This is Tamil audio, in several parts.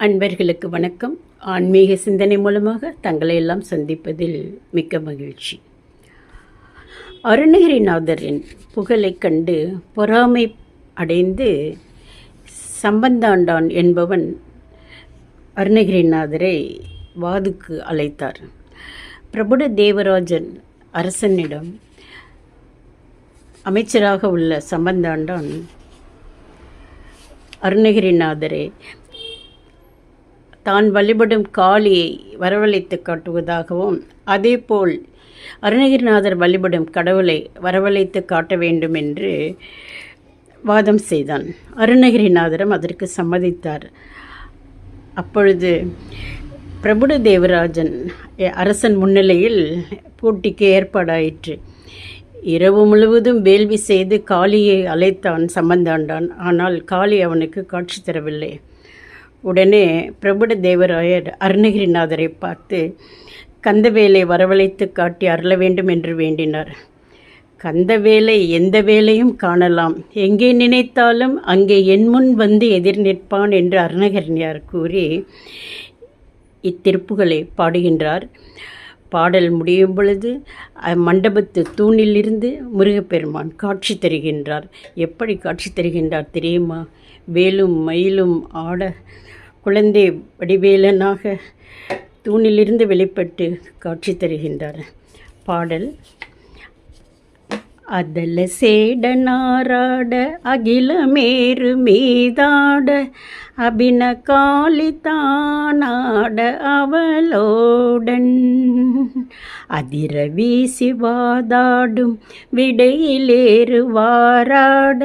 அன்பர்களுக்கு வணக்கம். ஆன்மீக சிந்தனை மூலமாக தங்களை எல்லாம் சந்திப்பதில் மிக்க மகிழ்ச்சி. அருணகிரிநாதரின் புகழைக் கண்டு பொறாமை அடைந்து சம்பந்தாண்டான் என்பவன் அருணகிரிநாதரை வாதுக்கு அழைத்தார். பிரபுட தேவராஜன் அரசனிடம் அமைச்சராக உள்ள சம்பந்தாண்டான் அருணகிரிநாதரை தான் வழிபடும் காளியை வரவழைத்து காட்டுவதாகவும், அதேபோல் அருணகிரிநாதர் வழிபடும் கடவுளை வரவழைத்து காட்ட வேண்டும் என்று வாதம் செய்தான். அருணகிரிநாதரும் அதற்கு சம்மதித்தார். அப்பொழுது பிரபுட தேவராஜன் அரசன் முன்னிலையில் போட்டிக்கு ஏற்பாடாயிற்று. இரவு முழுவதும் வேள்வி செய்து காளியை அழைத்தான் சம்பந்தாண்டான். ஆனால் காளி அவனுக்கு காட்சி தரவில்லை. உடனே பிரபுட தேவராயர் அருணகிரிநாதரை பார்த்து கந்தவேலை வரவழைத்து காட்டி அருள வேண்டும் என்று வேண்டினார். கந்தவேலை எந்த வேலையும் காணலாம், எங்கே நினைத்தாலும் அங்கே என் முன் வந்து எதிர் நிற்பான் என்று அருணகிரியார் கூறி இத்திருப்புகளை பாடுகின்றார். பாடல் முடியும் பொழுது மண்டபத்து தூணிலிருந்து முருகப்பெருமான் காட்சி தருகின்றார். எப்படி காட்சி தருகின்றார் தெரியுமா? வேலும் மயிலும் ஆட குழந்தை வடிவேலனாக தூணிலிருந்து வெளிப்பட்டு காட்சி தருகின்றார். பாடல்: அதல சேடனாராட அகிலமேரு மீதாட அபின காளி தானாட அவளோடன் அதிர வீசி வாதாடும் விடையிலேறு வாராட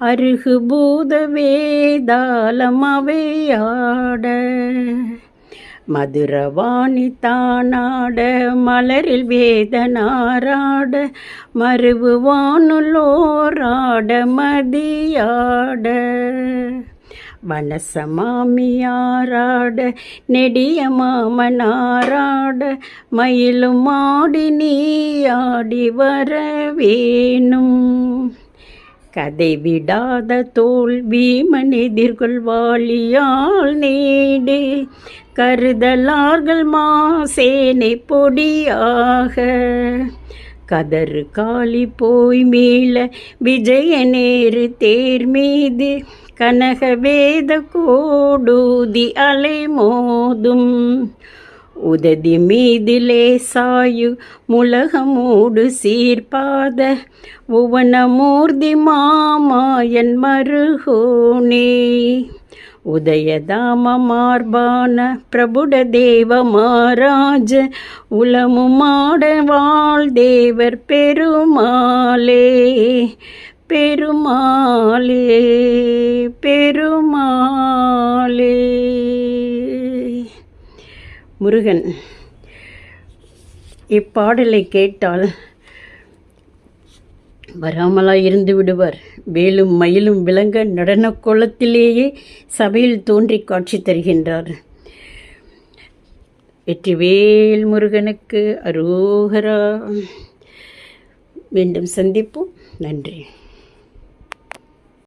அருகு பூத வேதாளம் அவையாட மதுரவாணி தானாட மலரில் வேதனாராட மருவு வானுலோராட மதியாட வனசமாமியாராட நெடிய மாமனாராட மயிலும் ஆடி நீயாடி வர வேணும் கதை விடாத தோல் வீமன் எதிர்கொள்வாளியால் நீடு கருதலார்கள் மாசேனை பொடியாக கதறு காளி போய் மீள விஜயநேரு தேர் மீது கனக வேத கோடூதி அலை மோதும் உததி மீதிலே சாயு முலகமூடு சீர்பாத புவனமூர்த்தி மாமாயன் மருகோனே உதயதாம மார்பான பிரபுட தேவ மாராஜ உலமுமாட வாழ் தேவர் பெருமாளே பெருமாளே பெருமாளே. முருகன் இப்பாடலை கேட்டால் வராமலாய் இருந்து விடுவார். வேலும் மயிலும் விளங்க நடன கோலத்திலேயே சபையில் தோன்றி காட்சி தருகின்றார். வெற்றிவேல் முருகனுக்கு அரோகரா. மீண்டும் சந்திப்போம். நன்றி.